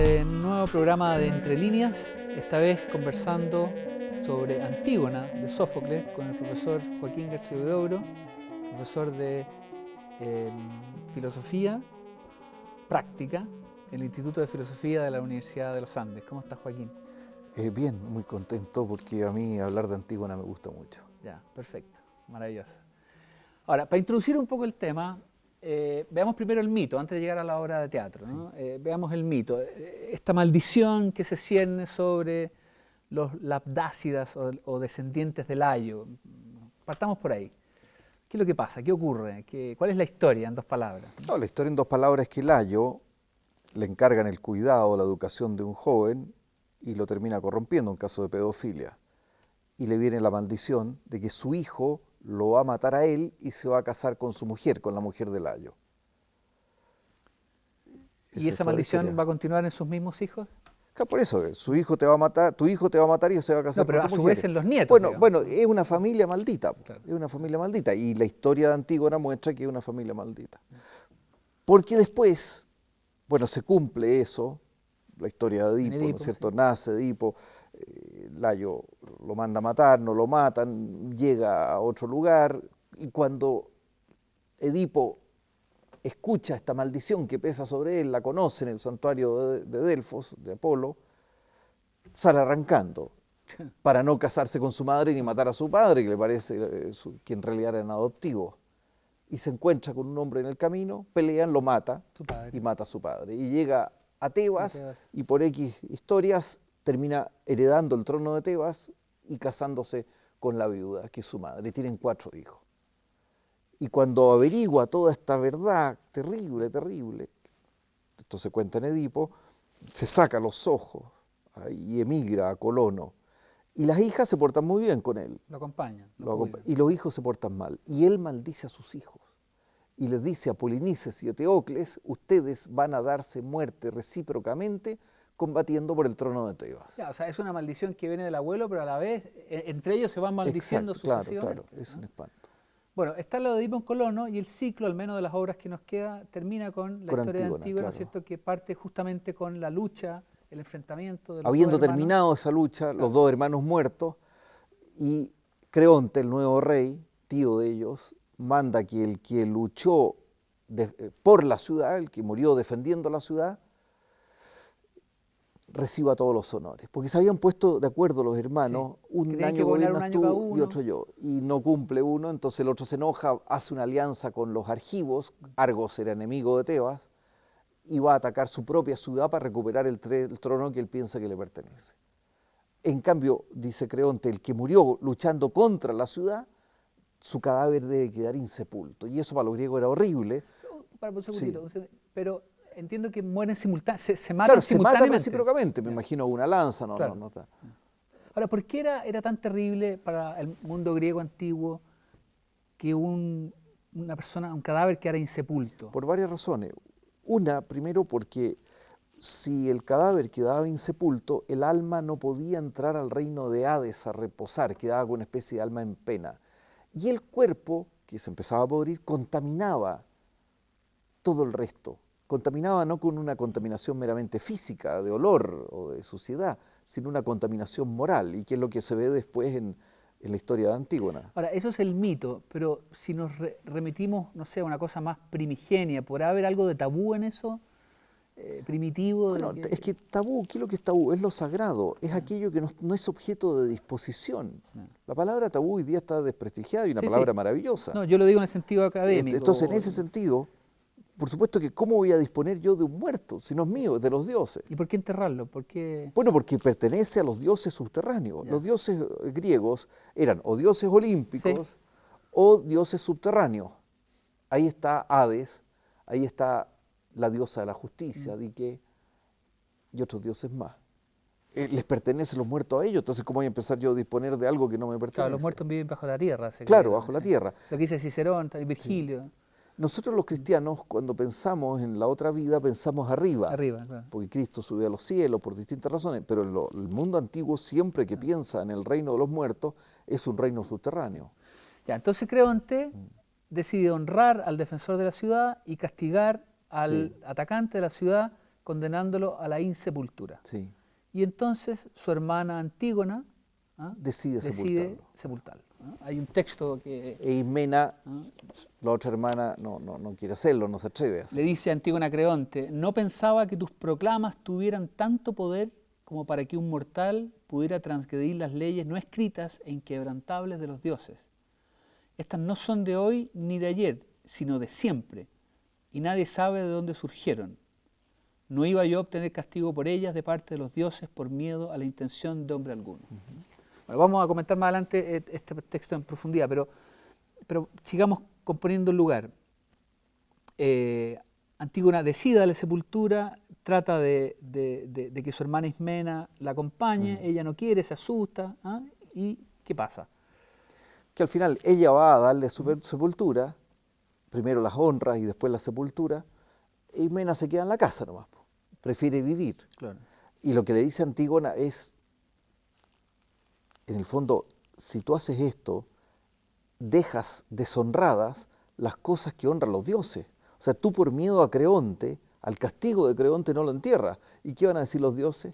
en un nuevo programa de Entre Líneas, esta vez conversando sobre Antígona de Sófocles con el profesor Joaquín García Huidobro, profesor de Filosofía Práctica en el Instituto de Filosofía de la Universidad de los Andes. ¿Cómo estás, Joaquín? Bien, muy contento porque a mí hablar de Antígona me gusta mucho. Ya, perfecto, maravilloso. Ahora, para introducir un poco el tema, veamos primero el mito, antes de llegar a la obra de teatro, ¿no? Sí. Veamos el mito, esta maldición que se cierne sobre los labdácidas o descendientes de Layo. Partamos por ahí. ¿Qué es lo que pasa? ¿Qué ocurre? ¿Cuál es la historia en dos palabras? No, la historia en dos palabras es que Layo le encargan el cuidado, la educación de un joven y lo termina corrompiendo en caso de pedofilia. Y le viene la maldición de que su hijo lo va a matar a él y se va a casar con su mujer, con la mujer de Layo. ¿Y esa maldición va a continuar en sus mismos hijos? Por eso, su hijo te va a matar, tu hijo te va a matar y se va a casar con tu mujer. No, pero a su vez en los nietos. Bueno, es una familia maldita, claro. Es una familia maldita. Y la historia de Antígona muestra que es una familia maldita. Porque después, bueno, se cumple eso, la historia de Edipo, ¿no es cierto? Sí. Nace Edipo, Layo lo manda a matar, no lo matan, llega a otro lugar, y cuando Edipo escucha esta maldición que pesa sobre él, la conoce en el santuario de Delfos, de Apolo, sale arrancando para no casarse con su madre ni matar a su padre, que le parece que en realidad eran adoptivos. Y se encuentra con un hombre en el camino, pelean, lo mata y mata a su padre. Y llega a Tebas y por X historias termina heredando el trono de Tebas y casándose con la viuda, que es su madre. Tienen 4 hijos. Y cuando averigua toda esta verdad terrible, esto se cuenta en Edipo, se saca los ojos y emigra a Colono. Y las hijas se portan muy bien con él. Lo acompañan. Y los hijos se portan mal. Y él maldice a sus hijos. Y les dice a Polinices y a Teocles, ustedes van a darse muerte recíprocamente combatiendo por el trono de Tebas. Ya, o sea, es una maldición que viene del abuelo, pero a la vez entre ellos se van maldiciendo. Exacto, sucesivamente. Claro, es un espanto. Bueno, está lo de Edipo en Colono y el ciclo, al menos de las obras que nos queda, termina con la historia de Antígona, ¿no es cierto? Que parte justamente con la lucha, el enfrentamiento de los Habiendo dos hermanos. Terminado esa lucha, los 2 hermanos muertos, y Creonte, el nuevo rey, tío de ellos, manda que el que luchó por la ciudad, el que murió defendiendo la ciudad, reciba todos los honores. Porque se habían puesto de acuerdo los hermanos, sí, un año gobiernas tú y otro yo, y no cumple uno, entonces el otro se enoja, hace una alianza con los argivos, Argos era enemigo de Tebas, y va a atacar su propia ciudad para recuperar el trono que él piensa que le pertenece. En cambio, dice Creonte, el que murió luchando contra la ciudad, su cadáver debe quedar insepulto. Y eso para los griegos era horrible. Para un segundito, sí. Pero entiendo que mueren simultáneamente, se matan simultáneamente. Se matan recíprocamente, me imagino una lanza, no está. Ahora, ¿por qué era tan terrible para el mundo griego antiguo que una persona, un cadáver quedara insepulto? Por varias razones. Una, primero porque si el cadáver quedaba insepulto, el alma no podía entrar al reino de Hades a reposar, quedaba con una especie de alma en pena. Y el cuerpo, que se empezaba a podrir, contaminaba todo el resto. Contaminaba no con una contaminación meramente física, de olor o de suciedad, sino una contaminación moral, y que es lo que se ve después en la historia de Antígona. Ahora, eso es el mito, pero si nos remitimos, no sé, a una cosa más primigenia, ¿podrá haber algo de tabú en eso? Primitivo. Bueno, es que tabú, ¿qué es lo que es tabú? Es lo sagrado, es aquello que no es objeto de disposición. La palabra tabú hoy día está desprestigiada y una palabra maravillosa. No, yo lo digo en el sentido académico. Entonces, en ese sentido, por supuesto que ¿cómo voy a disponer yo de un muerto? Si no es mío, es de los dioses. ¿Y por qué enterrarlo? ¿Por qué? Bueno, porque pertenece a los dioses subterráneos. Los dioses griegos eran o dioses olímpicos o dioses subterráneos. Ahí está Hades, ahí está la diosa de la justicia, Dike, y otros dioses más. Les pertenecen los muertos a ellos, entonces ¿cómo voy a empezar yo a disponer de algo que no me pertenece? Claro, los muertos viven bajo la tierra. Claro, bajo la tierra. Lo que dice Cicerón, Virgilio. Sí. Nosotros los cristianos, cuando pensamos en la otra vida, pensamos arriba. Arriba, claro. Porque Cristo subió a los cielos por distintas razones, pero el mundo antiguo siempre que piensa en el reino de los muertos es un reino subterráneo. Ya, entonces Creonte decide honrar al defensor de la ciudad y castigar al atacante de la ciudad condenándolo a la insepultura. Sí. Y entonces su hermana Antígona Decide sepultarlo. Hay un texto que... E Ismena, la otra hermana, no quiere hacerlo, no se atreve a hacerlo. Le dice a Antígona a Creonte: no pensaba que tus proclamas tuvieran tanto poder como para que un mortal pudiera transgredir las leyes no escritas e inquebrantables de los dioses. Estas no son de hoy ni de ayer, sino de siempre, y nadie sabe de dónde surgieron. No iba yo a obtener castigo por ellas de parte de los dioses por miedo a la intención de hombre alguno. Bueno, vamos a comentar más adelante este texto en profundidad, pero sigamos componiendo el lugar. Antígona decide darle sepultura, trata de que su hermana Ismena la acompañe, ella no quiere, se asusta, ¿y qué pasa? Que al final ella va a darle sepultura, primero las honras y después la sepultura, e Ismena se queda en la casa nomás, prefiere vivir. Claro. Y lo que le dice Antígona es, en el fondo, si tú haces esto, dejas deshonradas las cosas que honran los dioses. O sea, tú por miedo a Creonte, al castigo de Creonte no lo entierras. ¿Y qué van a decir los dioses?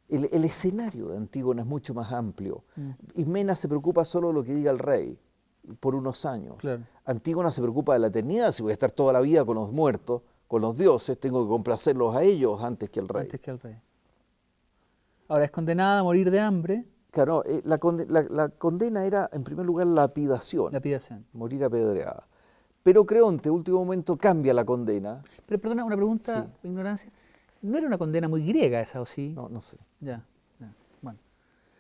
El escenario de Antígona es mucho más amplio. Ismena se preocupa solo de lo que diga el rey, por unos años. Claro. Antígona se preocupa de la eternidad, si voy a estar toda la vida con los muertos, con los dioses, tengo que complacerlos a ellos antes que al rey. Antes que al rey. Ahora, es condenada a morir de hambre. Claro, la condena era, en primer lugar, lapidación. Lapidación. Morir apedreada. Pero Creonte, último momento, cambia la condena. Pero perdona, una pregunta, ignorancia. ¿No era una condena muy griega esa, o sí? No sé. Ya, bueno.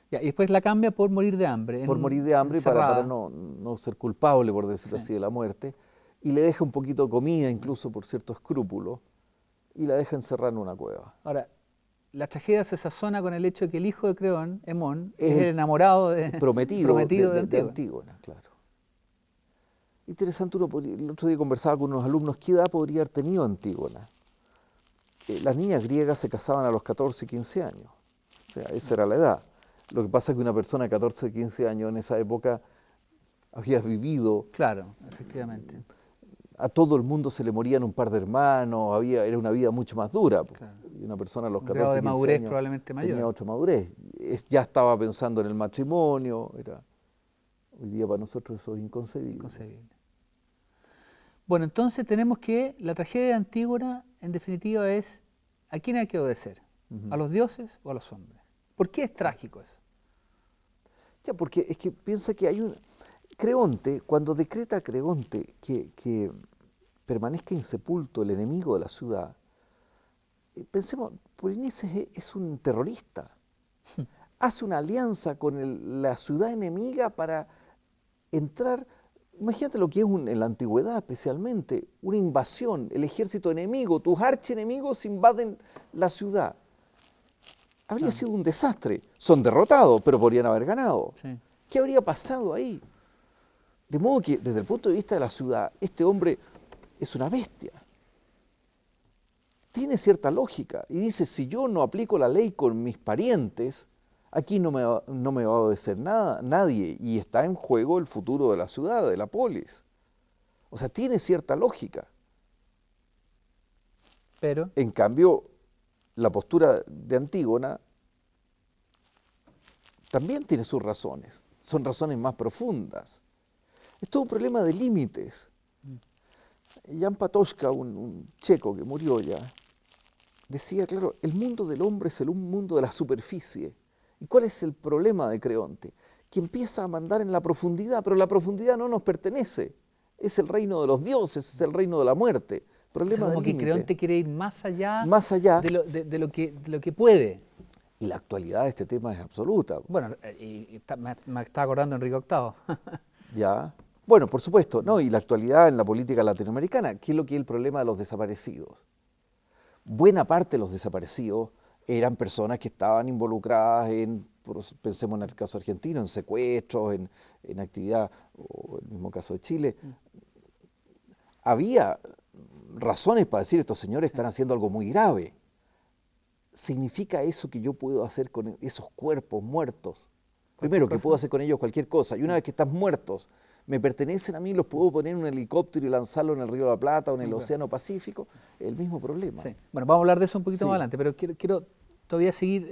Ya, y después la cambia por morir de hambre. Por morir de hambre para no ser culpable, por decirlo así, de la muerte. Y le deja un poquito de comida, incluso por cierto escrúpulo, y la deja encerrada en una cueva. Ahora, la tragedia se sazona con el hecho de que el hijo de Creón, Hemón, es el enamorado prometido de Antígona, claro. Interesante, el otro día conversaba con unos alumnos, ¿qué edad podría haber tenido Antígona? Las niñas griegas se casaban a los 14, 15 años. O sea, esa era la edad. Lo que pasa es que una persona de 14, 15 años en esa época había vivido... Claro, efectivamente. A todo el mundo se le morían un par de hermanos, era una vida mucho más dura. Claro. Y una persona a los 14, 15 madurez años probablemente mayor. Tenía otra madurez. Ya estaba pensando en el matrimonio. Hoy día para nosotros eso es inconcebible. Bueno, entonces tenemos que la tragedia de Antígona, en definitiva, es ¿a quién hay que obedecer? ¿A los dioses o a los hombres? ¿Por qué es trágico eso? Ya, porque es que piensa que hay un... Creonte, cuando decreta Creonte que permanezca insepulto el enemigo de la ciudad, pensemos, Polinices es un terrorista. Hace una alianza con la ciudad enemiga para entrar... Imagínate lo que es en la antigüedad especialmente, una invasión, el ejército enemigo, tus archienemigos invaden la ciudad. Habría sido un desastre. Son derrotados, pero podrían haber ganado. Sí. ¿Qué habría pasado ahí? De modo que, desde el punto de vista de la ciudad, este hombre es una bestia. Tiene cierta lógica. Y dice, si yo no aplico la ley con mis parientes, aquí no me va a obedecer nadie. Y está en juego el futuro de la ciudad, de la polis. O sea, tiene cierta lógica. Pero... En cambio, la postura de Antígona también tiene sus razones. Son razones más profundas. Es todo un problema de límites. Jan Patočka, un checo que murió ya, decía, claro, el mundo del hombre es el mundo de la superficie. ¿Y cuál es el problema de Creonte? Que empieza a mandar en la profundidad, pero la profundidad no nos pertenece. Es el reino de los dioses, es el reino de la muerte. Problema como que Creonte quiere ir más allá de lo que puede. Y la actualidad de este tema es absoluta. Bueno, me está acordando Enrique VIII. Ya. Bueno, por supuesto, ¿no? Y la actualidad en la política latinoamericana, ¿qué es lo que es el problema de los desaparecidos? Buena parte de los desaparecidos eran personas que estaban involucradas pensemos en el caso argentino, en secuestros, en actividad, o el mismo caso de Chile. Había razones para decir, estos señores están haciendo algo muy grave. ¿Significa eso que yo puedo hacer con esos cuerpos muertos? Primero, que puedo hacer con ellos cualquier cosa. Y una vez que están muertos, me pertenecen a mí, los puedo poner en un helicóptero y lanzarlo en el Río de la Plata o en el Océano Pacífico, el mismo problema. Sí. Bueno, vamos a hablar de eso un poquito Sí. más adelante, pero quiero todavía seguir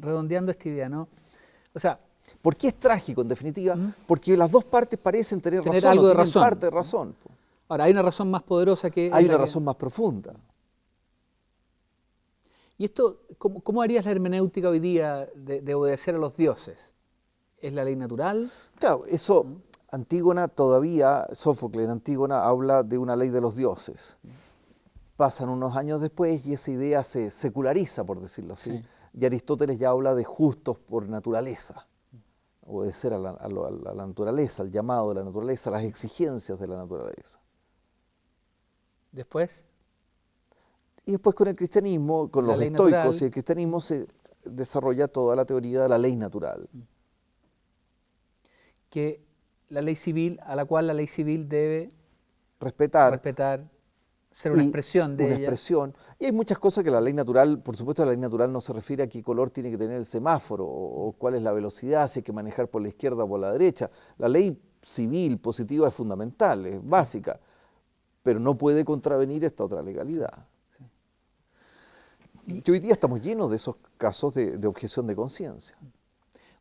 redondeando esta idea, ¿no? O sea, ¿Por qué es trágico, en definitiva? Porque las dos partes parecen tener razón, algo o de tienen razón. parte de razón. ahora, hay una razón más poderosa que... Hay es la una que- razón más profunda. ¿Y esto, cómo harías la hermenéutica hoy día de obedecer a los dioses? ¿Es la ley natural? Claro, eso, Antígona todavía, Sófocles en Antígona habla de una ley de los dioses. Pasan unos años después y esa idea se seculariza, por decirlo así. Sí. Y Aristóteles ya habla de justos por naturaleza. Obedecer a la naturaleza, al llamado de la naturaleza, a las exigencias de la naturaleza. Después, Y después con el cristianismo, con La los ley estoicos natural. y el cristianismo se desarrolla toda la teoría de la ley natural. que la ley civil, a la cual la ley civil debe Respetar. respetar, ser una y expresión de una ella. expresión. Y hay muchas cosas que la ley natural, por supuesto la ley natural no se refiere a qué color tiene que tener el semáforo o cuál es la velocidad, si hay que manejar por la izquierda o por la derecha. La ley civil positiva es fundamental, es básica, pero no puede contravenir esta otra legalidad. Y hoy día estamos llenos de esos casos de objeción de conciencia.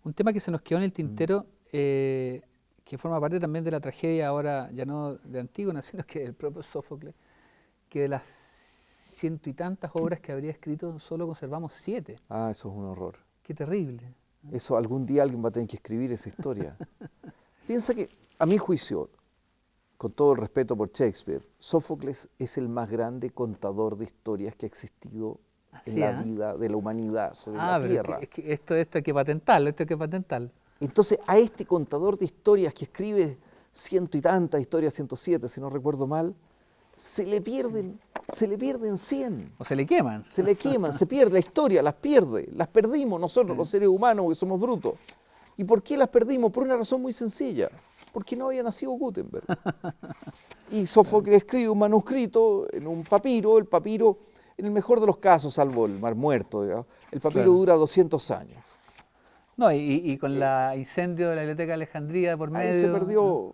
Un tema que se nos quedó en el tintero, que forma parte también de la tragedia ahora, ya no de Antígona, sino que del propio Sófocles, que de las 100 y tantas obras que habría escrito, solo conservamos 7. Ah, eso es un horror. Qué terrible. Eso algún día alguien va a tener que escribir esa historia. Piensa que, a mi juicio, con todo el respeto por Shakespeare, Sófocles es el más grande contador de historias que ha existido en Así, la ¿ah? vida de la humanidad sobre Ah, la pero Tierra. es que esto hay que patentarlo, esto hay que patentarlo. Entonces, a este contador de historias que escribe 100 y tantas historias, 107, si no recuerdo mal, se le pierden 100. O se le queman. Se le queman, se pierde la historia, las perdimos nosotros, los seres humanos, porque somos brutos. ¿Y por qué las perdimos? Por una razón muy sencilla, porque no había nacido Gutenberg. Y Sófocles escribe un manuscrito en un papiro, el papiro, en el mejor de los casos, salvo el Mar Muerto, digamos, el papiro Claro. dura 200 años. No, y con el incendio de la Biblioteca de Alejandría por medio. Ahí se perdió.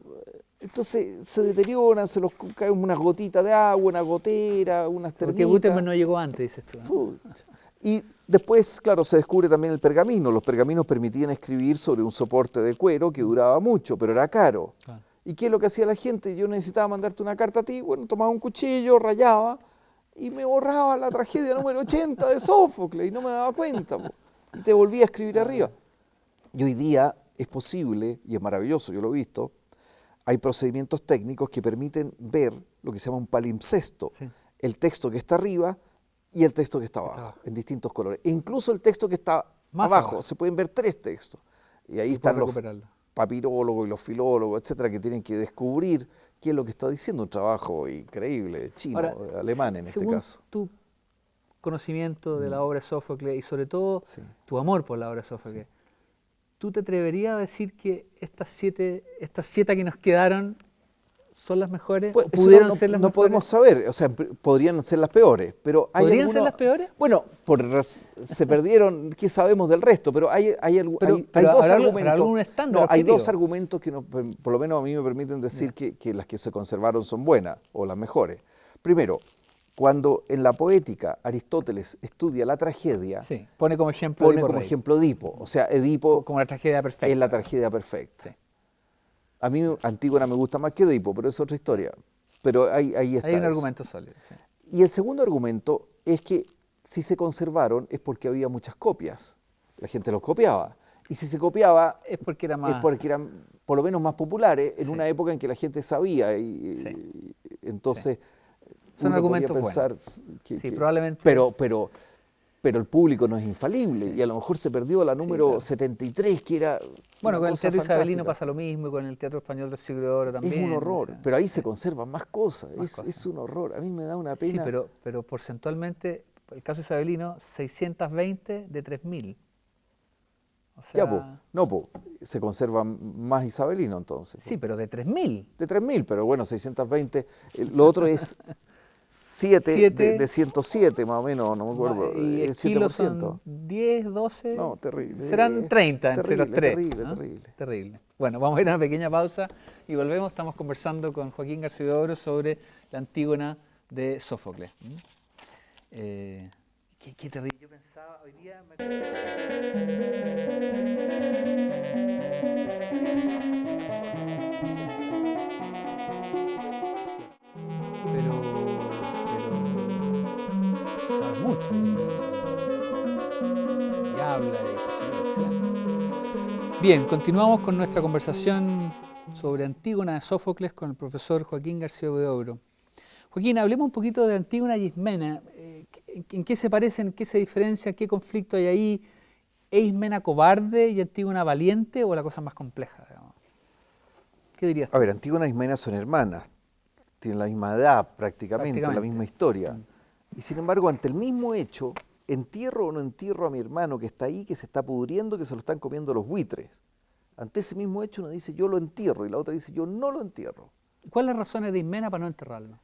Entonces se deterioran, se los caen unas gotitas de agua, una gotera, unas Porque termitas. Gutenberg no llegó antes, dices tú, ¿no? Pucha. Y después, claro, se descubre también el pergamino. Los pergaminos permitían escribir sobre un soporte de cuero que duraba mucho, pero era caro. Claro. ¿Y qué es lo que hacía la gente? Yo necesitaba mandarte una carta a ti, bueno, tomaba un cuchillo, rayaba y me borraba la tragedia número 80 de Sófocles y no me daba cuenta. Po. Y te volvía a escribir arriba. Y hoy día es posible, y es maravilloso, yo lo he visto, hay procedimientos técnicos que permiten ver lo que se llama un palimpsesto, Sí. el texto que está arriba y el texto que está abajo, en distintos colores. E incluso el texto que está Más abajo, abajo. se pueden ver 3 textos. Y ahí Y están puedes los recuperarlo. papirólogos y los filólogos, etcétera, que tienen que descubrir qué es lo que está diciendo. Un trabajo increíble, chino, Ahora, alemán en este según caso. tu conocimiento de la obra de Sófocles y sobre todo Sí. tu amor por la obra de Sófocles, ¿tú te atreverías a decir que estas siete que nos quedaron son las mejores? Pues, ¿O eso pudieron no, ser las no mejores? podemos saber, o sea, podrían ser las peores, pero hay ¿Podrían ser algunos- las peores? Bueno, se perdieron, ¿qué sabemos del resto? Pero hay Pero dos habrá argumentos. algún estándar No, hay dos objetivo. argumentos que por lo menos a mí me permiten decir que las que se conservaron son buenas o las mejores. Primero, cuando en la poética Aristóteles estudia la tragedia, Sí, pone como ejemplo pone Edipo como Rey, ejemplo Edipo. O sea, Edipo como la tragedia perfecta. es la tragedia perfecta. Sí. A mí Antígona me gusta más que Edipo, pero es otra historia. Pero ahí está Hay un eso. argumento sólido. Sí. Y el segundo argumento es que si se conservaron es porque había muchas copias. La gente los copiaba. Y si se copiaba Es porque era más... es porque eran por lo menos más populares en Sí. una época en que la gente sabía. Sí. Entonces, Son uno podría argumentos pensar Sí, probablemente... pero el público no es infalible. Sí. Y a lo mejor se perdió la número claro. 73, que era Bueno, una con el cosa teatro isabelino fantástica. pasa lo mismo, y con el teatro español del siglo de oro también. Es un horror, o sea, pero ahí se conservan más cosas. Más cosas. Es un horror. A mí me da una pena. Sí, pero porcentualmente, el caso isabelino, 620 de 3000. O sea, Ya, po. No, po. Se conservan más isabelino entonces. po. sí, pero de 3000. De 3000, pero bueno, 620. Lo otro es 7 de 107 más o menos, no me acuerdo. Y el kilo son 10, 12. No, terrible. Serán 30 entre los tres. Terrible, ¿no? terrible. Terrible. Bueno, vamos a ir a una pequeña pausa y volvemos. Estamos conversando con Joaquín García Huidobro sobre la Antígona de Sófocles. Qué terrible. Yo pensaba, hoy día pero sabe mucho y habla y qué sé yo, excelente. Bien, continuamos con nuestra conversación sobre Antígona de Sófocles con el profesor Joaquín García Huidobro. Joaquín, hablemos un poquito de Antígona y Ismena. ¿En qué se parecen, en qué se diferencian, qué conflicto hay ahí? ¿Es Ismena cobarde y Antígona valiente o la cosa más compleja, digamos? ¿Qué dirías tú? A ver, Antígona y Ismena son hermanas, tienen la misma edad prácticamente. La misma historia. Y sin embargo, ante el mismo hecho, ¿entierro o no entierro a mi hermano que está ahí, que se está pudriendo, que se lo están comiendo los buitres? Ante ese mismo hecho uno dice yo lo entierro y la otra dice yo no lo entierro. ¿Cuáles son las razones de Ismena para no enterrarlo?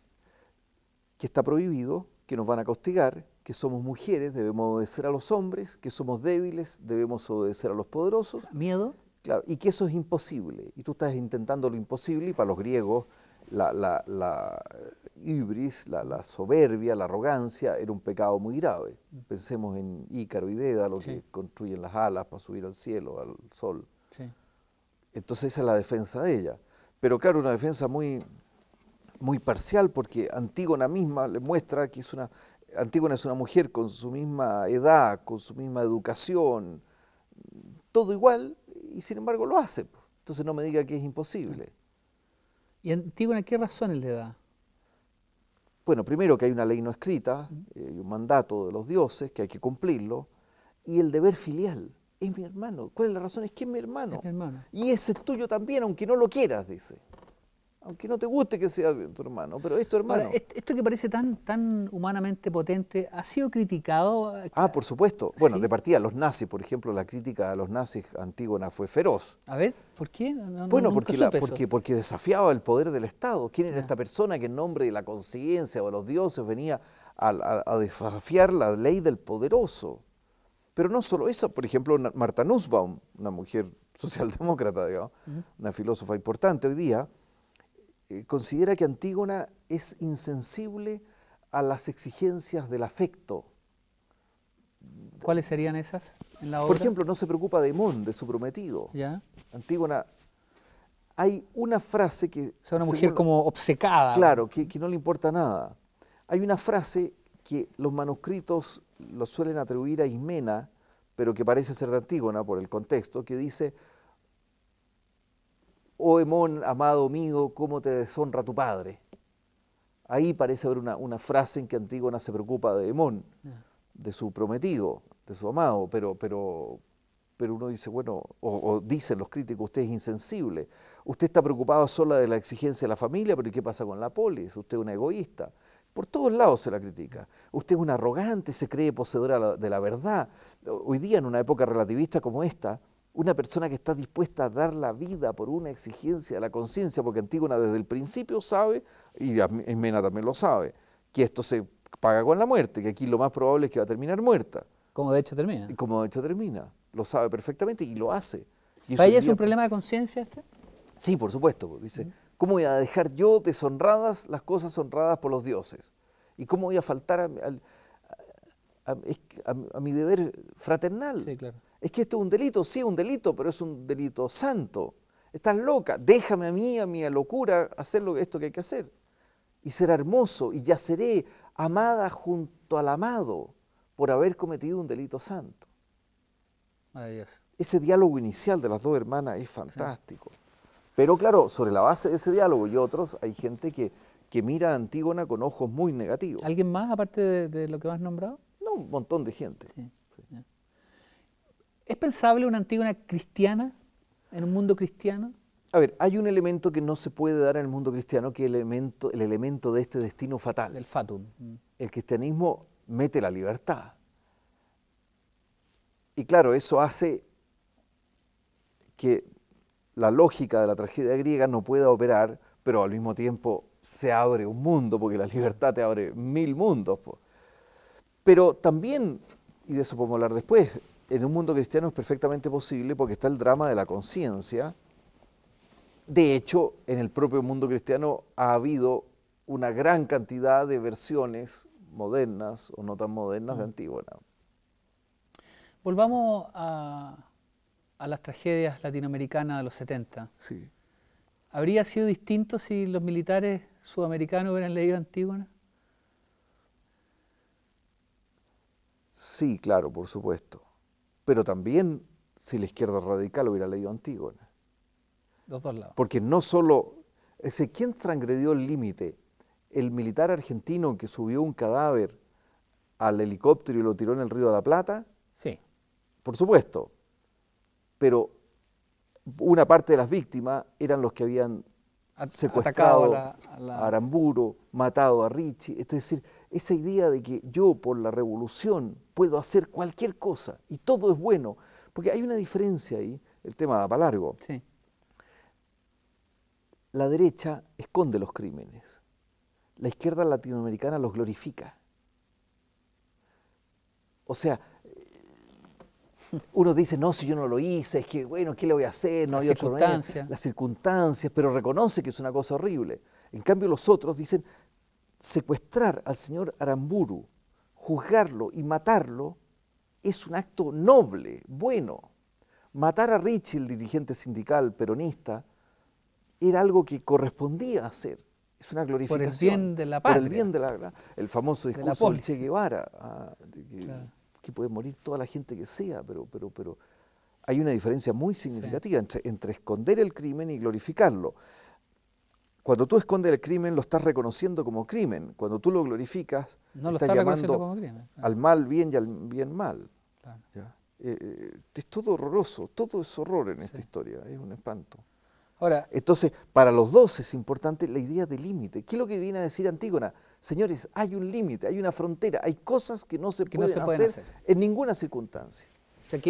Que está prohibido, que nos van a castigar, que somos mujeres, debemos obedecer a los hombres, que somos débiles, debemos obedecer a los poderosos. ¿Miedo? Claro, y que eso es imposible. Y tú estás intentando lo imposible y para los griegos la hibris, la soberbia, la arrogancia era un pecado muy grave. Pensemos en Ícaro y Dédalo, que construyen las alas para subir al cielo, al sol. Sí. Entonces esa es la defensa de ella. Pero claro, una defensa muy parcial, porque Antígona misma le muestra que Antígona es una mujer con su misma edad, con su misma educación, todo igual, y sin embargo lo hace. Entonces no me diga que es imposible. ¿Y Antígona qué razones le da? Bueno, primero que hay una ley no escrita, un mandato de los dioses que hay que cumplirlo, y el deber filial. Es mi hermano. ¿Cuál es la razón? Es que es mi hermano. Es mi hermano. Y ese es tuyo también, aunque no lo quieras, dice. Aunque no te guste que sea tu hermano, pero es tu hermano. Ahora, esto que parece tan humanamente potente, ¿ha sido criticado? Por supuesto. Bueno, ¿Sí? de partida, los nazis, por ejemplo, la crítica a los nazis a Antígona fue feroz. A ver, ¿por qué? Bueno, nunca supe eso. porque desafiaba el poder del Estado. ¿Quién era esta persona que en nombre de la conciencia o de los dioses venía a desafiar la ley del poderoso? Pero no solo eso, por ejemplo, Martha Nussbaum, una mujer socialdemócrata, digamos, una filósofa importante hoy día, considera que Antígona es insensible a las exigencias del afecto. ¿Cuáles serían esas en la obra? Por ejemplo, no se preocupa de Hemón, de su prometido. ¿Ya? Antígona, hay una frase que... O sea, una mujer como obcecada. Claro, que no le importa nada. Hay una frase que los manuscritos lo suelen atribuir a Ismena, pero que parece ser de Antígona por el contexto, que dice: oh Hemón, amado mío, cómo te deshonra tu padre. Ahí parece haber una frase en que Antígona se preocupa de Hemón, de su prometido, de su amado, pero uno dice, bueno, o dicen los críticos, usted es insensible, usted está preocupado solo de la exigencia de la familia, pero ¿y qué pasa con la polis? Usted es una egoísta. Por todos lados se la critica. Usted es un arrogante, se cree poseedora de la verdad. Hoy día, en una época relativista como esta, una persona que está dispuesta a dar la vida por una exigencia de la conciencia, porque Antígona desde el principio sabe, y Ismena también lo sabe, que esto se paga con la muerte, que aquí lo más probable es que va a terminar muerta. Como de hecho termina. Y como de hecho termina. Lo sabe perfectamente y lo hace. Y ¿Para ella es un problema de conciencia este? Sí, por supuesto. Dice, ¿cómo voy a dejar yo deshonradas las cosas honradas por los dioses? ¿Y cómo voy a faltar a mi deber fraternal? Sí, claro. Es que esto es un delito, sí, un delito, pero es un delito santo. Estás loca, déjame a mí, a mi locura, hacer esto que hay que hacer. Y será hermoso, y yaceré amada junto al amado por haber cometido un delito santo. Maravilloso. Ese diálogo inicial de las dos hermanas es fantástico. Sí. Pero claro, sobre la base de ese diálogo y otros, hay gente que mira a Antígona con ojos muy negativos. ¿Alguien más, aparte de lo que has nombrado? No, un montón de gente. Sí. Sí. ¿Es pensable una Antígona cristiana en un mundo cristiano? A ver, hay un elemento que no se puede dar en el mundo cristiano, que es el elemento de este destino fatal. Del fatum. El cristianismo mete la libertad. Y claro, eso hace que la lógica de la tragedia griega no pueda operar, pero al mismo tiempo se abre un mundo, porque la libertad te abre 1000 mundos. Po. Pero también, y de eso podemos hablar después, en un mundo cristiano es perfectamente posible porque está el drama de la conciencia. De hecho, en el propio mundo cristiano ha habido una gran cantidad de versiones modernas o no tan modernas de Antígona. Volvamos a las tragedias latinoamericanas de los 70. Sí. ¿Habría sido distinto si los militares sudamericanos hubieran leído Antígona? Sí, claro, por supuesto. Pero también si la izquierda radical hubiera leído Antígona. Los dos lados. Porque no solo... ¿Quién transgredió el límite? ¿El militar argentino que subió un cadáver al helicóptero y lo tiró en el Río de la Plata? Sí. Por supuesto. Pero una parte de las víctimas eran los que habían secuestrado a Aramburu, matado a Ricci. Es decir, esa idea de que yo por la revolución puedo hacer cualquier cosa y todo es bueno, porque hay una diferencia ahí, el tema da para largo. Sí. La derecha esconde los crímenes, la izquierda latinoamericana los glorifica. O sea, uno dice, no, si yo no lo hice, es que, bueno, ¿qué le voy a hacer? No hay otra manera. Las circunstancias, pero reconoce que es una cosa horrible. En cambio, los otros dicen, secuestrar al señor Aramburu, juzgarlo y matarlo, es un acto noble, bueno. Matar a Ricci, el dirigente sindical peronista, era algo que correspondía hacer. Es una glorificación. Por el bien de la patria. Por el bien de el famoso discurso del Che Guevara, claro, que puede morir toda la gente que sea, pero hay una diferencia muy significativa entre esconder el crimen y glorificarlo. Cuando tú escondes el crimen, lo estás reconociendo como crimen. Cuando tú lo glorificas, no lo estás llamando como crimen, al mal bien y al bien mal. Claro. ¿Ya? Es todo horroroso, todo es horror en esta historia, es un espanto. Ahora, entonces, para los dos es importante la idea de límite. ¿Qué es lo que viene a decir Antígona? Señores, hay un límite, hay una frontera, hay cosas que no se pueden hacer en ninguna circunstancia. O sea,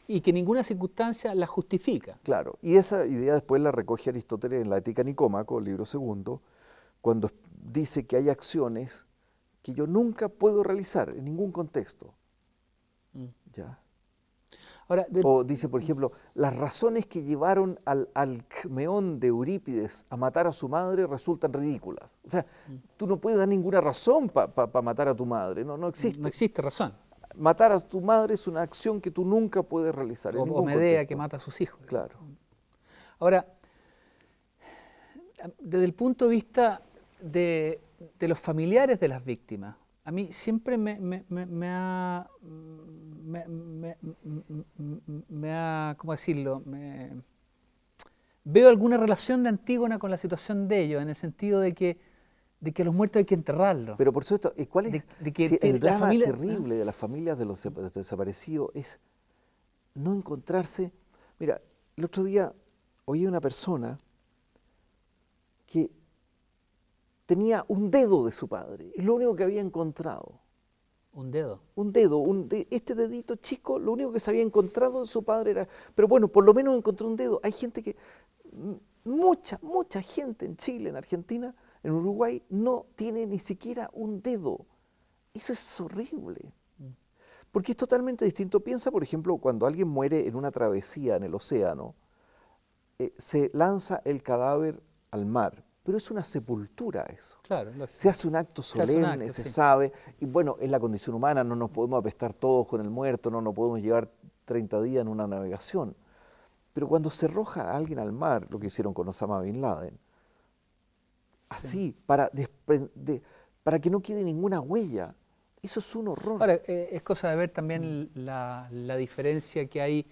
y que ninguna circunstancia la justifica. Claro, y esa idea después la recoge Aristóteles en la Ética Nicómaco, el libro segundo, cuando dice que hay acciones que yo nunca puedo realizar en ningún contexto. ¿Ya? Ahora, o dice, por ejemplo, las razones que llevaron al Alcmeón de Eurípides a matar a su madre resultan ridículas. O sea, tú no puedes dar ninguna razón para matar a tu madre, no existe. No existe razón. Matar a tu madre es una acción que tú nunca puedes realizar. O Medea que mata a sus hijos. Claro. Ahora, desde el punto de vista de los familiares de las víctimas, a mí siempre me ha, ¿cómo decirlo? Veo alguna relación de Antígona con la situación de ellos, en el sentido de que a los muertos hay que enterrarlos. Pero por supuesto, ¿cuál es el drama terrible de las familias de los desaparecidos? Es no encontrarse. Mira, el otro día oí a una persona que tenía un dedo de su padre, es lo único que había encontrado. ¿Un dedo? Un dedo, este dedito chico, lo único que se había encontrado de su padre era... Pero bueno, por lo menos encontró un dedo. Hay gente que... Mucha gente en Chile, en Argentina, en Uruguay, no tiene ni siquiera un dedo. Eso es horrible. Porque es totalmente distinto. Piensa, por ejemplo, cuando alguien muere en una travesía en el océano, se lanza el cadáver al mar. Pero es una sepultura eso. Claro, lógico. Se hace un acto solemne, se sabe. Y bueno, en la condición humana no nos podemos apestar todos con el muerto, no nos podemos llevar 30 días en una navegación. Pero cuando se arroja a alguien al mar, lo que hicieron con Osama Bin Laden, así, para que no quede ninguna huella, eso es un horror. Ahora, es cosa de ver también la diferencia que hay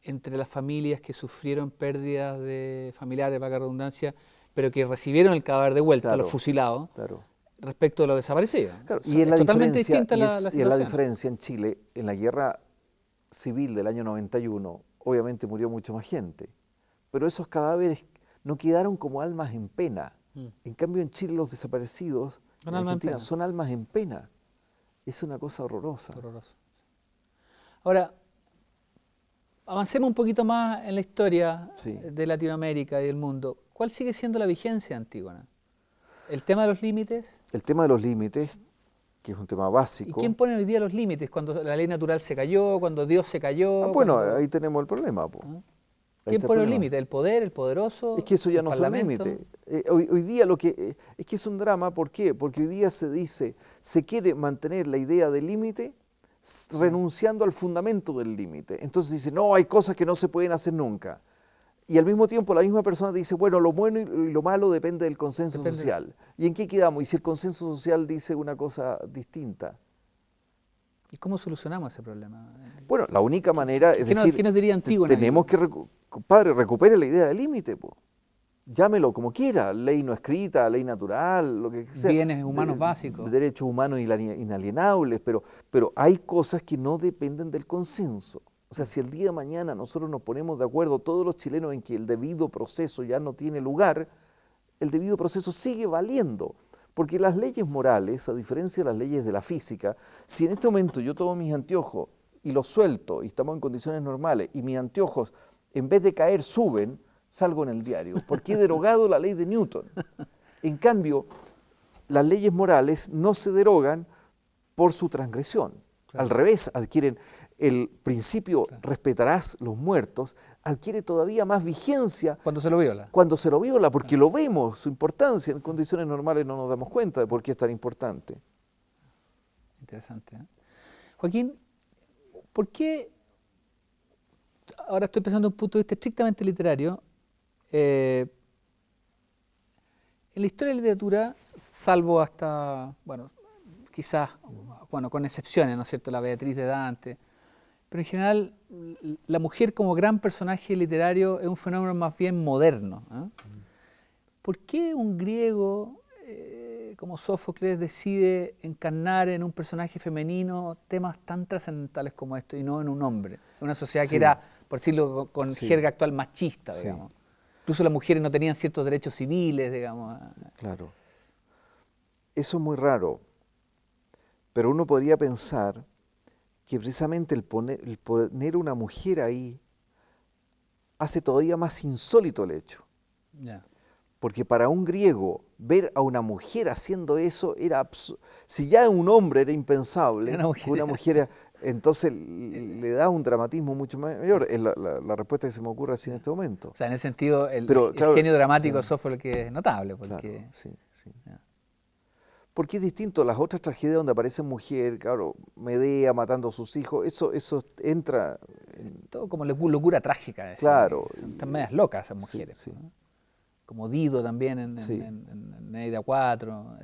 entre las familias que sufrieron pérdidas de familiares, valga la redundancia, pero que recibieron el cadáver de vuelta, claro, los fusilados, claro, respecto de los desaparecidos. Claro, y es totalmente distinta la situación. Y es la diferencia en Chile, en la guerra civil del año 91, obviamente murió mucho más gente, pero esos cadáveres no quedaron como almas en pena. En cambio en Chile los desaparecidos en Argentina son almas en pena. Es una cosa horrorosa. Ahora, avancemos un poquito más en la historia de Latinoamérica y del mundo. ¿Cuál sigue siendo la vigencia de Antígona? ¿El tema de los límites? El tema de los límites, que es un tema básico. ¿Y quién pone hoy día los límites? Cuando la ley natural se cayó, cuando Dios se cayó. Bueno, cuando... ahí tenemos el problema. ¿Quién pone los límites? ¿El poder, el poderoso? Es que eso ya no son parlamento? límites. Hoy día es que es un drama, ¿por qué? Porque hoy día se quiere mantener la idea del límite renunciando al fundamento del límite. Entonces dice, no, hay cosas que no se pueden hacer nunca. Y al mismo tiempo la misma persona dice, bueno, lo bueno y lo malo depende del consenso social. ¿Y en qué quedamos? Y si el consenso social dice una cosa distinta. ¿Y cómo solucionamos ese problema? Bueno, la única manera es decir, ¿qué nos diría Antígona? Tenemos que, compadre, recupere la idea del límite, llámelo como quiera, ley no escrita, ley natural, lo que sea. Bienes humanos básicos. Derechos humanos inalienables, pero hay cosas que no dependen del consenso. O sea, si el día de mañana nosotros nos ponemos de acuerdo, todos los chilenos, en que el debido proceso ya no tiene lugar, el debido proceso sigue valiendo. Porque las leyes morales, a diferencia de las leyes de la física, si en este momento yo tomo mis anteojos y los suelto y estamos en condiciones normales y mis anteojos en vez de caer suben, salgo en el diario, porque he derogado la ley de Newton. En cambio, las leyes morales no se derogan por su transgresión. Claro. Al revés, adquieren el principio, claro, respetarás los muertos, adquiere todavía más vigencia. Cuando se lo viola. Cuando se lo viola, porque lo vemos, su importancia. En condiciones normales no nos damos cuenta de por qué es tan importante. Interesante, ¿eh? Joaquín, ¿por qué, ahora estoy pensando desde un punto de vista estrictamente literario, en la historia de la literatura, salvo hasta, bueno, quizás, bueno, con excepciones, ¿no es cierto?, la Beatriz de Dante, pero en general la mujer como gran personaje literario es un fenómeno más bien moderno, ¿eh? ¿Por qué un griego como Sófocles decide encarnar en un personaje femenino temas tan trascendentales como esto y no en un hombre? En una sociedad que era, por decirlo con jerga actual, machista, digamos. Incluso las mujeres no tenían ciertos derechos civiles, digamos. Claro. Eso es muy raro. Pero uno podría pensar que precisamente el poner una mujer ahí hace todavía más insólito el hecho. Yeah. Porque para un griego ver a una mujer haciendo eso era si ya un hombre era impensable, una mujer entonces le da un dramatismo mucho mayor. Es la respuesta que se me ocurre así en este momento. O sea, en ese sentido, el claro, genio dramático de Sófocles que es notable. Porque, claro, sí. Yeah. Porque es distinto a las otras tragedias donde aparece mujer, claro, Medea matando a sus hijos, eso entra... Todo como locura trágica. Claro. Están medias locas esas mujeres. Sí. ¿No? Como Dido también en Eneida 4.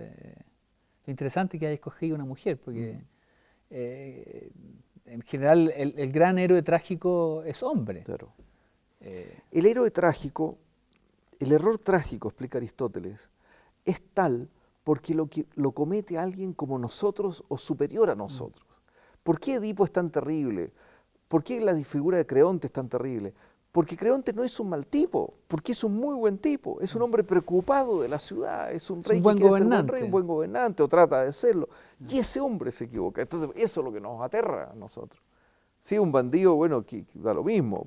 Es interesante que haya escogido una mujer, porque en general el gran héroe trágico es hombre. Claro. El héroe trágico, el error trágico, explica Aristóteles, es tal porque lo comete alguien como nosotros o superior a nosotros. ¿Por qué Edipo es tan terrible? ¿Por qué la figura de Creonte es tan terrible? Porque Creonte no es un mal tipo, porque es un muy buen tipo, es un hombre preocupado de la ciudad, es un rey que quiere ser buen rey, un buen gobernante, o trata de serlo. Y ese hombre se equivoca. Entonces eso es lo que nos aterra a nosotros. Si un bandido, bueno, que da lo mismo.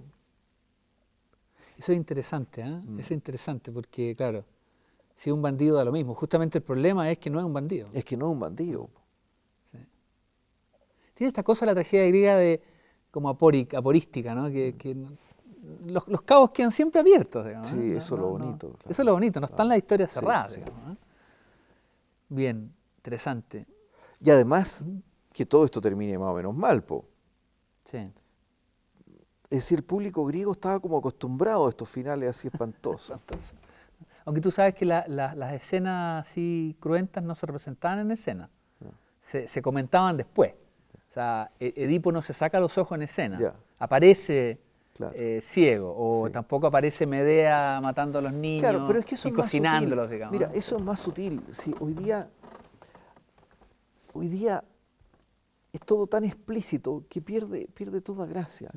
Eso es interesante, ¿eh? Eso es interesante porque, claro, si un bandido da lo mismo. Justamente el problema es que no es un bandido. Es que no es un bandido. Sí. Tiene esta cosa la tragedia griega de como aporística, ¿no? Que los cabos quedan siempre abiertos, digamos. Sí, eso es lo bonito. Claro. Eso es lo bonito, no están las historias cerradas, sí. digamos, ¿eh? Bien, interesante. Y además, que todo esto termine más o menos mal, Sí. Es decir, el público griego estaba como acostumbrado a estos finales así espantosos. Aunque tú sabes que las escenas así cruentas no se representaban en escena, se comentaban después. O sea, Edipo no se saca los ojos en escena, aparece ciego, o tampoco aparece Medea matando a los niños pero es que eso y cocinándolos, digamos. Mira, eso es más sutil. Sí, hoy día es todo tan explícito que pierde toda gracia.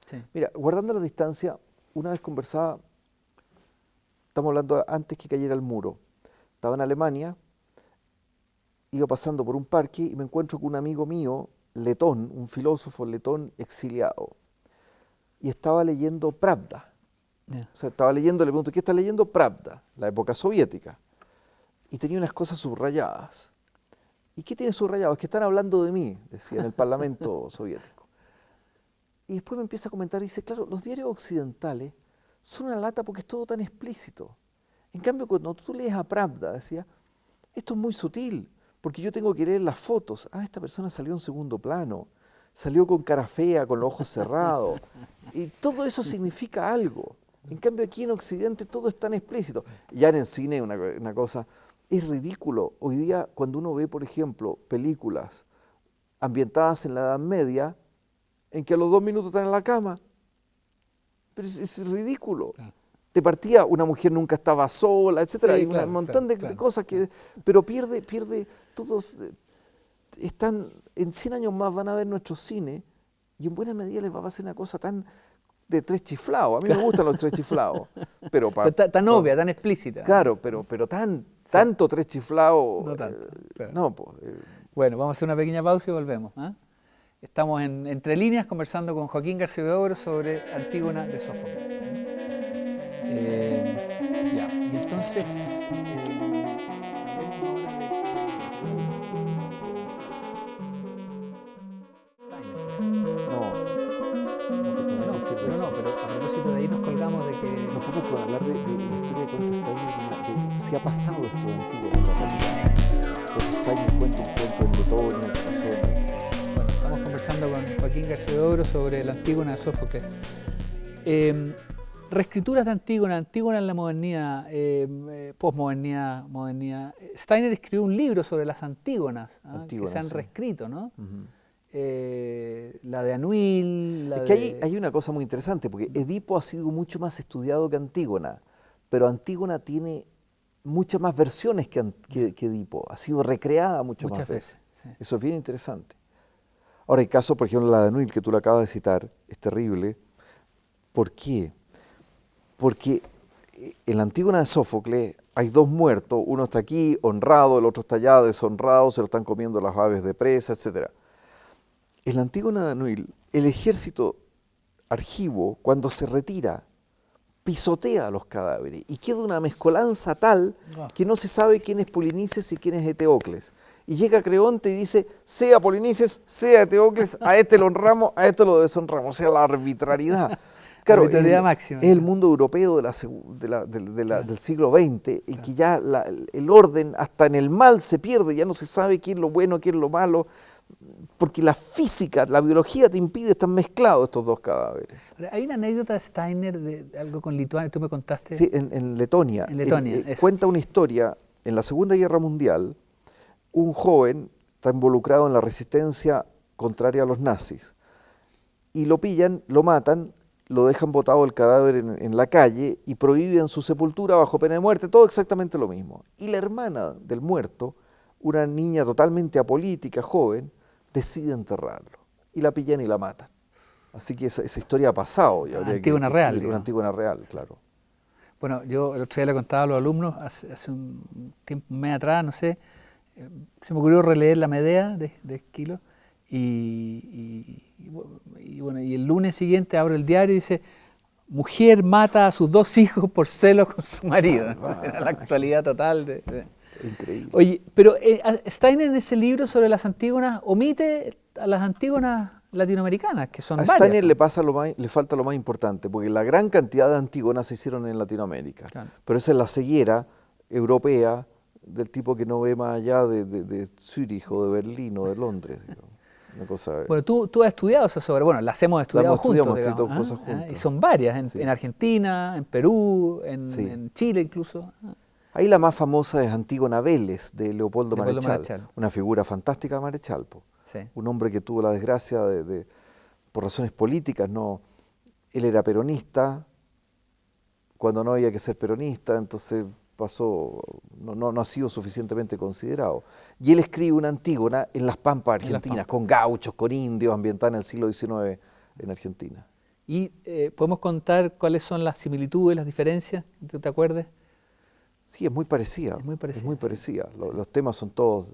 Sí. Mira, guardando la distancia, una vez conversaba, estamos hablando antes que cayera el muro, estaba en Alemania, iba pasando por un parque y me encuentro con un amigo mío, letón, un filósofo letón exiliado, y estaba leyendo Pravda. O sea, estaba leyendo, le pregunto, ¿qué está leyendo? Pravda, la época soviética. y tenía unas cosas subrayadas. ¿Y qué tiene subrayado? Es que están hablando de mí, decía en el Parlamento soviético. Y después me empieza a comentar y dice, claro, los diarios occidentales son una lata porque es todo tan explícito. En cambio, cuando tú lees a Pravda, decía, esto es muy sutil, porque yo tengo que leer las fotos. Ah, esta persona salió en segundo plano, salió con cara fea, con los ojos cerrados, y todo eso significa algo. En cambio, aquí en Occidente todo es tan explícito. Ya en el cine una cosa, es ridículo. Hoy día, cuando uno ve, por ejemplo, películas ambientadas en la Edad Media, en que a los 2 minutos están en la cama, pero es ridículo. Claro. De partida, una mujer nunca estaba sola, etcétera. Sí, hay un montón de cosas que... Pero pierde todos... Están, en 100 años más van a ver nuestro cine y en buena medida les va a pasar una cosa tan de tres chiflados. A mí me gustan los tres chiflados. Pero tan obvia, tan explícita. Claro, pero tanto tres chiflados... No tanto. No, bueno, vamos a hacer una pequeña pausa y volvemos. Estamos en Entre Líneas conversando con Joaquín García Huidobro sobre Antígona de Sófocles. Ya, y entonces no, pero a propósito de ahí nos colgamos de que... No podemos hablar de la historia de Conte Steiner, de si ha pasado esto de Antígona en la realidad. Entonces Steiner cuenta un cuento en Letonia, que pasó en... Bueno, estamos conversando con Joaquín García Huidobro sobre la Antígona de Sófocles. Reescrituras de Antígona, Antígona en la modernidad, posmodernidad, modernidad. Steiner escribió un libro sobre las Antígonas, que se han reescrito, ¿no? La de Anuil... Es que hay una cosa muy interesante, porque Edipo ha sido mucho más estudiado que Antígona, pero Antígona tiene muchas más versiones que Edipo, ha sido recreada muchas más veces. Sí. Eso es bien interesante. Ahora, el caso, por ejemplo, la de Anuil, que tú la acabas de citar, es terrible. ¿Por qué? Porque en la Antígona de Sófocles hay 2 muertos, uno está aquí honrado, el otro está allá deshonrado, se lo están comiendo las aves de presa, etc. En la Antígona de Anuil, el ejército argivo, cuando se retira, pisotea a los cadáveres y queda una mezcolanza tal que no se sabe quién es Polinices y quién es Eteocles. Y llega Creonte y dice, sea Polinices, sea Eteocles, a este lo honramos, a este lo deshonramos, o sea, la arbitrariedad. Claro, es el mundo europeo del siglo XX, y que ya el orden, hasta en el mal, se pierde, ya no se sabe quién es lo bueno, quién es lo malo, porque la física, la biología te impide, están mezclados estos 2 cadáveres. Hay una anécdota de Steiner de algo con Lituania, tú me contaste. Sí, en Letonia. En Letonia, cuenta una historia, en la Segunda Guerra Mundial, un joven está involucrado en la resistencia contraria a los nazis, y lo pillan, lo matan, lo dejan botado el cadáver en la calle y prohíben su sepultura bajo pena de muerte, todo exactamente lo mismo. Y la hermana del muerto, una niña totalmente apolítica, joven, decide enterrarlo. Y la pillan y la matan. Así que esa historia ha pasado. Antígona real. Una Antígona real, claro. Bueno, yo el otro día le contaba a los alumnos, hace un tiempo, un mes atrás, no sé, se me ocurrió releer la Medea de Esquilo. Y el lunes siguiente abro el diario y dice, mujer mata a sus 2 hijos por celos con su marido. Era la actualidad total. Increíble. Oye, pero Steiner en ese libro sobre las Antígonas omite a las Antígonas latinoamericanas, que son varias. A Steiner le falta lo más importante, porque la gran cantidad de Antígonas se hicieron en Latinoamérica. Claro. Pero esa es la ceguera europea del tipo que no ve más allá de Zúrich o de Berlín o de Londres, digamos. Una cosa, bueno, tú has estudiado esas obras, bueno, las hemos estudiado juntos, hemos escrito cosas juntos. Y son varias, en Argentina, en Perú, en Chile incluso. Ahí la más famosa es Antígona Vélez, de Leopoldo Marechal, una figura fantástica de Marechal, sí. Un hombre que tuvo la desgracia por razones políticas, él era peronista, cuando no había que ser peronista, entonces no ha sido suficientemente considerado. Y él escribe una Antígona en las Pampas argentinas, con gauchos, con indios, ambientada en el siglo XIX en Argentina. ¿Y podemos contar cuáles son las similitudes, las diferencias? ¿Tú te acuerdas? Sí, es muy parecida. Los temas son todos...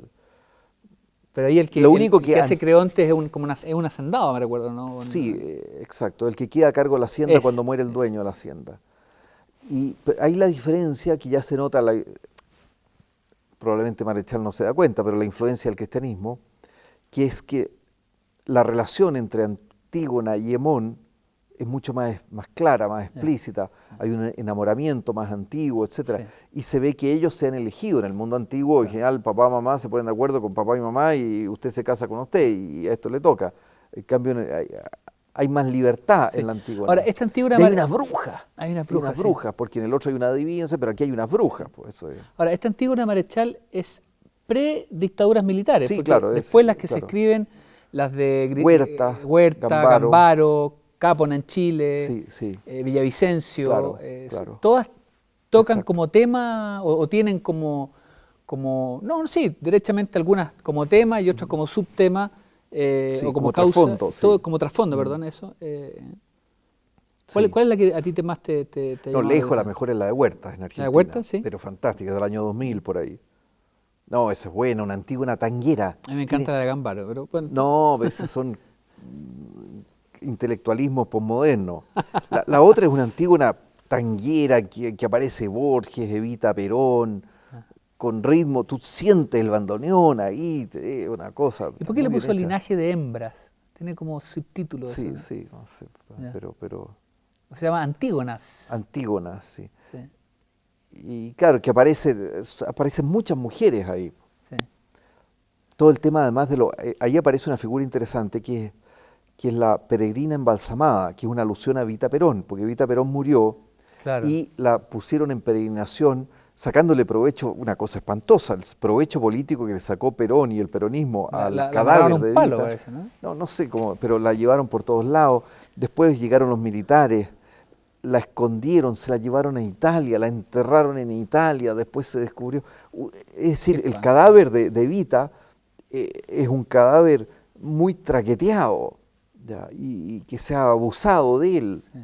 Pero ahí el que hace Creonte es un hacendado, me recuerdo, ¿no? Sí, exacto. El que queda a cargo de la hacienda cuando muere el dueño de la hacienda. Y ahí la diferencia que ya se nota, probablemente Marechal no se da cuenta, pero la influencia del cristianismo, que es que la relación entre Antígona y Hemón es mucho más clara, más explícita, hay un enamoramiento más antiguo, etcétera, Sí. y se ve que ellos se han elegido en el mundo antiguo, en general papá y mamá se ponen de acuerdo con papá y mamá y usted se casa con usted y a esto le toca. En cambio hay más libertad Sí. en la Antígona. Ahora, esta Antígona... Y hay unas brujas. Hay unas Hay unas brujas, brujas, porque en el otro hay una adivina, pero aquí hay unas brujas. Pues, eso es. Ahora, esta Antígona Marechal es pre-dictaduras militares, Sí, porque claro, después las que se claro. escriben, las de Huerta, Gambaro, Cápona en Chile, Sí, sí. Villavicencio, Claro, claro. todas tocan Exacto. como tema o tienen como, no, sí, derechamente algunas como tema y otras como subtema Sí, o como causa, trasfondo, sí. todo como trasfondo, perdón, eso. ¿Cuál, Sí. cuál es la que a ti más te No, llama lejos la atención? mejor es la de Huertas en Argentina. Huertas, sí. Pero fantástica, del año 2000 por ahí. No, esa es buena, una Antígona tanguera. A mí me encanta la de Gambaro, pero bueno. No, a veces son intelectualismo posmoderno. La otra es una Antígona tanguera que aparece Borges, Evita Perón, con ritmo, tú sientes el bandoneón ahí, una cosa. ¿Y por qué le muy puso bien hecha. linaje de hembras? Tiene como subtítulo eso, Sí, ¿no? sí, no sé, Ya. pero Se llama Antígonas. Antígona, sí. Sí, Y claro, que aparecen muchas mujeres ahí. sí. Todo el tema además ahí aparece una figura interesante que es la peregrina embalsamada, que es una alusión a Evita Perón, porque Evita Perón murió Claro. y la pusieron en peregrinación sacándole provecho, una cosa espantosa, el provecho político que le sacó Perón y el peronismo al la cadáver amarraron a de un palo, Evita. parece, ¿no? No, no sé cómo, pero la llevaron por todos lados. Después llegaron los militares, la escondieron, se la llevaron a Italia, la enterraron en Italia, después se descubrió. Es decir, el cadáver de Evita es un cadáver muy traqueteado, ¿ya? Y que se ha abusado de él. Sí.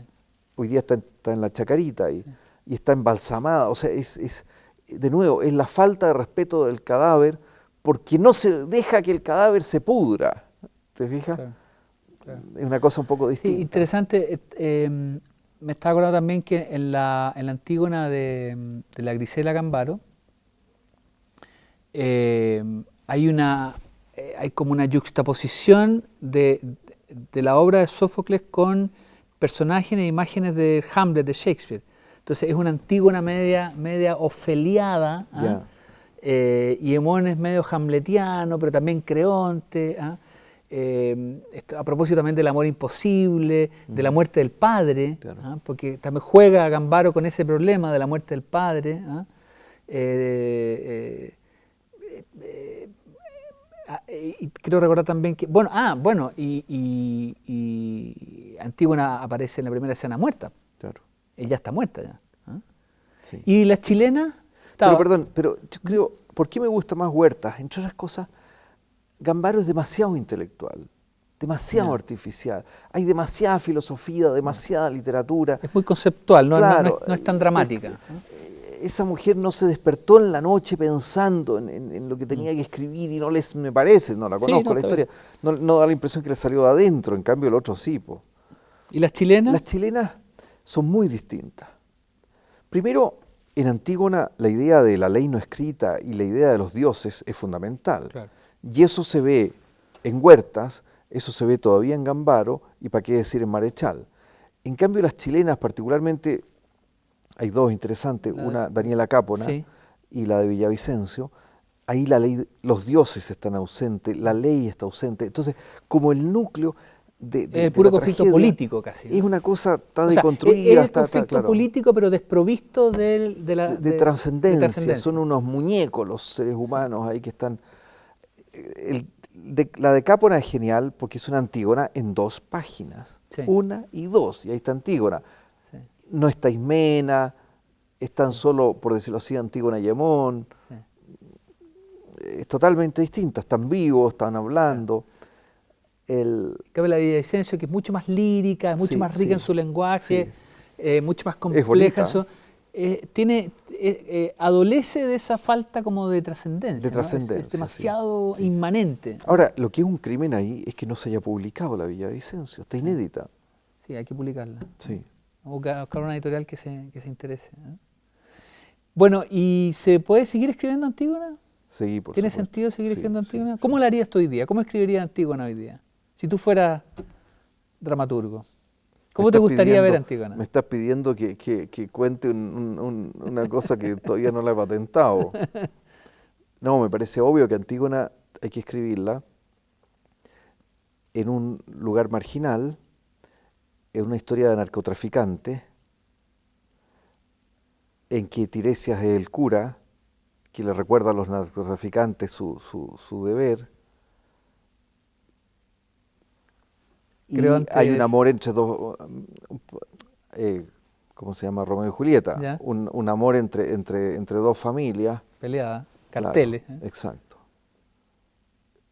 Hoy día está en la Chacarita y está embalsamada. O sea, de nuevo, es la falta de respeto del cadáver porque no se deja que el cadáver se pudra. ¿Te fijas? Claro, claro. Es una cosa un poco distinta. Sí, interesante. Me estaba acordando también que en la Antígona de la Grisela Gambaro hay como una yuxtaposición de la obra de Sófocles con personajes e imágenes de Hamlet de Shakespeare. Entonces es una Antígona media ofeliada, ¿ah? Y Hemón es medio hamletiano, pero también creonte. ¿Ah? A propósito también del amor imposible, de la muerte del padre, Claro. ¿ah? Porque también juega Gambaro con ese problema de la muerte del padre. ¿Ah? Y creo recordar también que, y Antígona aparece en la primera escena muerta. Claro. Ella está muerta ya. ¿Ah? Sí. Y la chilena estaba... Pero yo creo, ¿por qué me gusta más Huertas? Entre otras cosas, Gambaro es demasiado intelectual, demasiado artificial. Hay demasiada filosofía, demasiada literatura. Es muy conceptual, no, Claro, no es tan dramática. Esa mujer no se despertó en la noche pensando en lo que tenía que escribir y me parece, no la conozco la historia, no da la impresión que le salió de adentro, en cambio el otro sí. Po. ¿Y las chilenas? Las chilenas son muy distintas. Primero, en Antígona la idea de la ley no escrita y la idea de los dioses es fundamental. Claro. Y eso se ve en Huertas, eso se ve todavía en Gambaro y para qué decir en Marechal. En cambio las chilenas particularmente, hay dos interesantes, una Daniela Cápona Sí. y la de Villavicencio, ahí la ley, los dioses están ausentes, la ley está ausente. Entonces, como el núcleo el puro la conflicto tragedia político casi, ¿no? es una cosa, está O sea, deconstruida. es el conflicto claro, político, pero desprovisto de trascendencia. Son unos muñecos los seres humanos ahí que están... la de Cápona es genial porque es una Antígona en 2 páginas, Sí. 1 y 2, y ahí está Antígona. Sí. No está Ismena, están solo, por decirlo así, Antígona y Hemón. Sí. Es totalmente distinta, están vivos, están hablando. Cabe la de Villavicencio, que es mucho más lírica, es mucho Sí, más rica sí, en su lenguaje, mucho más bonita. compleja. Adolece de esa falta como de trascendencia. De trascendencia, Es demasiado sí. inmanente. Ahora, lo que es un crimen ahí es que no se haya publicado la Villavicencio, está inédita. Sí, hay que publicarla. Sí. Buscar una editorial que se interese. Bueno, ¿y se puede seguir escribiendo Antígona? Sí, por ¿Tiene supuesto. sentido seguir escribiendo Sí, Antígona? sí, ¿Cómo la harías tú hoy día? ¿Cómo escribirías Antígona hoy día? Si tú fueras dramaturgo, ¿cómo te gustaría ver Antígona? Me estás pidiendo que cuente una cosa que todavía no la he patentado. No, me parece obvio que Antígona hay que escribirla en un lugar marginal, en una historia de narcotraficantes, en que Tiresias es el cura, que le recuerda a los narcotraficantes su deber, y hay un amor entre dos, ¿cómo se llama? Romeo y Julieta, ¿Ya? un amor entre dos familias. Peleada, Claro, carteles. exacto.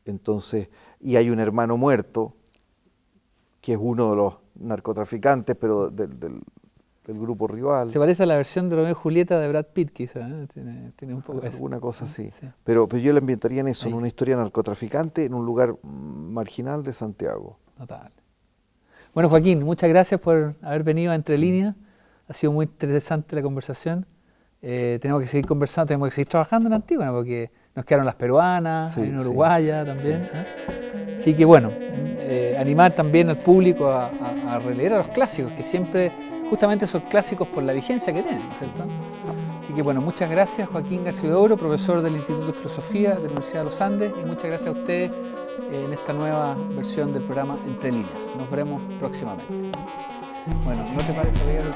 Entonces, y hay un hermano muerto, que es uno de los narcotraficantes, pero del grupo rival. Se parece a la versión de Romeo y Julieta de Brad Pitt, quizás. Tiene un poco eso. Alguna cosa así. Sí. Pero yo la ambientaría en eso, Ahí. en una historia narcotraficante, en un lugar marginal de Santiago. Notable. Bueno, Joaquín, muchas gracias por haber venido a Entre Líneas. Ha sido muy interesante la conversación. Tenemos que seguir conversando, tenemos que seguir trabajando en Antígona, porque nos quedaron las peruanas, Sí, hay una sí. uruguaya también. Así que bueno, animar también al público a releer a los clásicos, que siempre justamente son clásicos por la vigencia que tienen, ¿no es cierto? Así que bueno, muchas gracias Joaquín García Huidobro, profesor del Instituto de Filosofía de la Universidad de los Andes, y muchas gracias a ustedes en esta nueva versión del programa Entre Líneas. Nos veremos próximamente. Bueno, ¿no te parece, caballero?